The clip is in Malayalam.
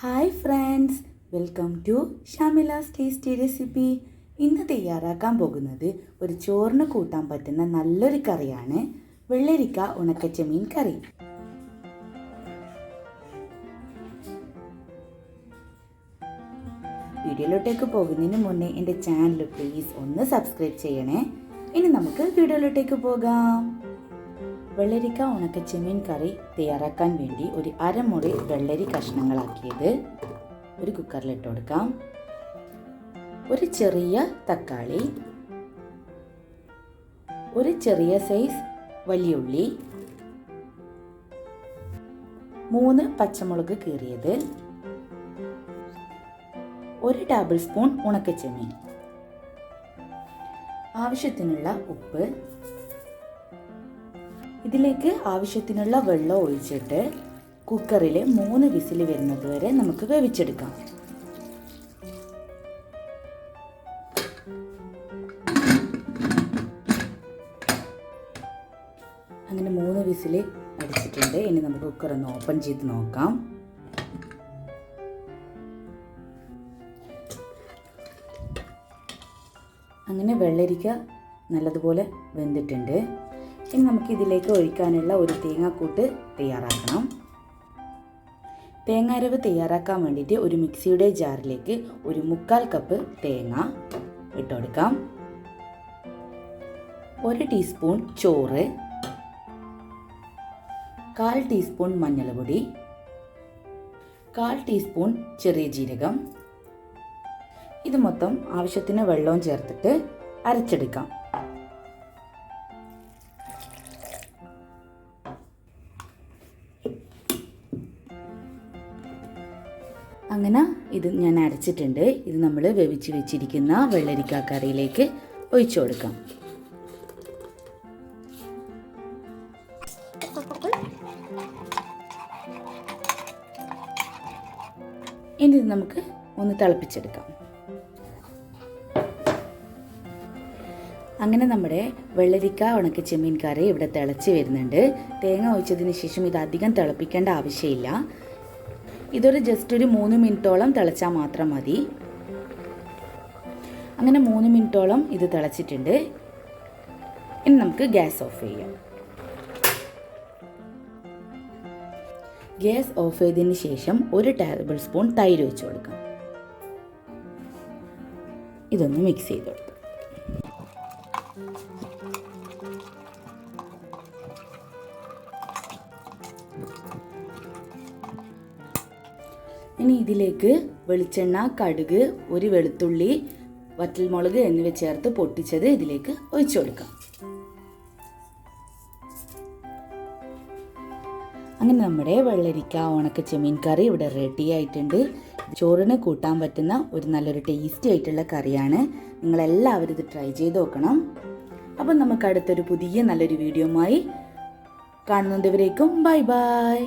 Hi friends, welcome to Shamila's tasty recipe. ഇന്ന് തയ്യാറാക്കാൻ പോകുന്നത് ഒരു ചോറിന് കൂട്ടാൻ പറ്റുന്ന നല്ലൊരു കറിയാണ് വെള്ളരിക്ക ഉണക്കച്ചമീൻ കറി. വീഡിയോയിലോട്ടേക്ക് പോകുന്നതിന് മുന്നേ എൻ്റെ ചാനൽ പ്ലീസ് ഒന്ന് സബ്സ്ക്രൈബ് ചെയ്യണേ. ഇനി നമുക്ക് വീഡിയോയിലോട്ടേക്ക് പോകാം. വെള്ളരിക്ക ഉണക്കച്ചമീൻ കറി തയ്യാറാക്കാൻ വേണ്ടി ഒരു അരമുറി വെള്ളരി കഷ്ണങ്ങളാക്കിയത് ഒരു കുക്കറിലിട്ട് കൊടുക്കാം. ഒരു ചെറിയ തക്കാളി, ഒരു ചെറിയ സൈസ് വലിയ ഉള്ളി, 3 പച്ചമുളക് കീറിയത്, 1 ടേബിൾ സ്പൂൺ ഉണക്കച്ചമീൻ, ആവശ്യത്തിനുള്ള ഉപ്പ്. ഇതിലേക്ക് ആവശ്യത്തിനുള്ള വെള്ളം ഒഴിച്ചിട്ട് കുക്കറിൽ 3 വിസിൽ വരുന്നത് വരെ നമുക്ക് വേവിച്ചെടുക്കാം. അങ്ങനെ 3 വിസിൽ അടിച്ചിട്ടുണ്ട്. ഇനി നമുക്ക് കുക്കർ ഒന്ന് ഓപ്പൺ ചെയ്ത് നോക്കാം. അങ്ങനെ വെള്ളരിക്ക നല്ലതുപോലെ വെന്തിട്ടുണ്ട്. ഇനി നമുക്ക് ഇതിലേക്ക് ഒഴിക്കാനുള്ള ഒരു തേങ്ങാക്കൂട്ട് തയ്യാറാക്കണം. തേങ്ങാരവ് തയ്യാറാക്കാൻ വേണ്ടിയിട്ട് ഒരു മിക്സിയുടെ ജാറിലേക്ക് ഒരു 1/4 കപ്പ് തേങ്ങ ഇട്ട് കൊടുക്കാം. 1 ടീസ്പൂൺ ചോറ്, 1/4 ടീസ്പൂൺ മഞ്ഞൾപ്പൊടി, 1/4 ടീസ്പൂൺ ചെറിയ ജീരകം. ഇത് മൊത്തം ആവശ്യത്തിന് വെള്ളവും ചേർത്തിട്ട് അരച്ചെടുക്കാം. അങ്ങനെ ഇത് ഞാൻ അരച്ചിട്ടുണ്ട്. ഇത് നമ്മൾ വേവിച്ച് വെച്ചിരിക്കുന്ന വെള്ളരിക്ക കറിയിലേക്ക് ഒഴിച്ചു കൊടുക്കാം. ഇനി ഇത് നമുക്ക് ഒന്ന് തിളപ്പിച്ചെടുക്കാം. അങ്ങനെ നമ്മുടെ വെള്ളരിക്ക ഉണക്കച്ചമീൻ കറി ഇവിടെ തിളച്ച് വരുന്നുണ്ട്. തേങ്ങ ഒഴിച്ചതിന് ശേഷം ഇത് അധികം തിളപ്പിക്കേണ്ട ആവശ്യമില്ല. ഇതൊരു ജസ്റ്റ് ഒരു 3 മിനിറ്റോളം തിളച്ചാൽ മാത്രം മതി. അങ്ങനെ 3 മിനിറ്റോളം ഇത് തിളച്ചിട്ടുണ്ട്. ഇനി നമുക്ക് ഗ്യാസ് ഓഫ് ചെയ്യാം. ഗ്യാസ് ഓഫ് ചെയ്തതിന് ശേഷം 1 ടേബിൾ സ്പൂൺ തൈര് ഒഴിച്ച് കൊടുക്കാം. ഇതൊന്ന് മിക്സ് ചെയ്ത് കൊടുക്കാം. ഇനി ഇതിലേക്ക് വെളിച്ചെണ്ണ, കടുക്, 1 വെളുത്തുള്ളി, വറ്റൽമുളക് എന്നിവ ചേർത്ത് പൊട്ടിച്ചത് ഇതിലേക്ക് ഒഴിച്ചു കൊടുക്കാം. അങ്ങനെ നമ്മുടെ വെള്ളരിക്ക ഉണക്കച്ചമീൻ കറി ഇവിടെ റെഡി ആയിട്ടുണ്ട്. ചോറിന് കൂട്ടാൻ പറ്റുന്ന ഒരു നല്ലൊരു ടേസ്റ്റി ആയിട്ടുള്ള കറിയാണ്. നിങ്ങളെല്ലാവരും ഇത് ട്രൈ ചെയ്ത് നോക്കണം. അപ്പം നമുക്ക് അടുത്തൊരു പുതിയ നല്ലൊരു വീഡിയോയുമായി കാണുന്നതുവരേക്കും ബൈ ബൈ.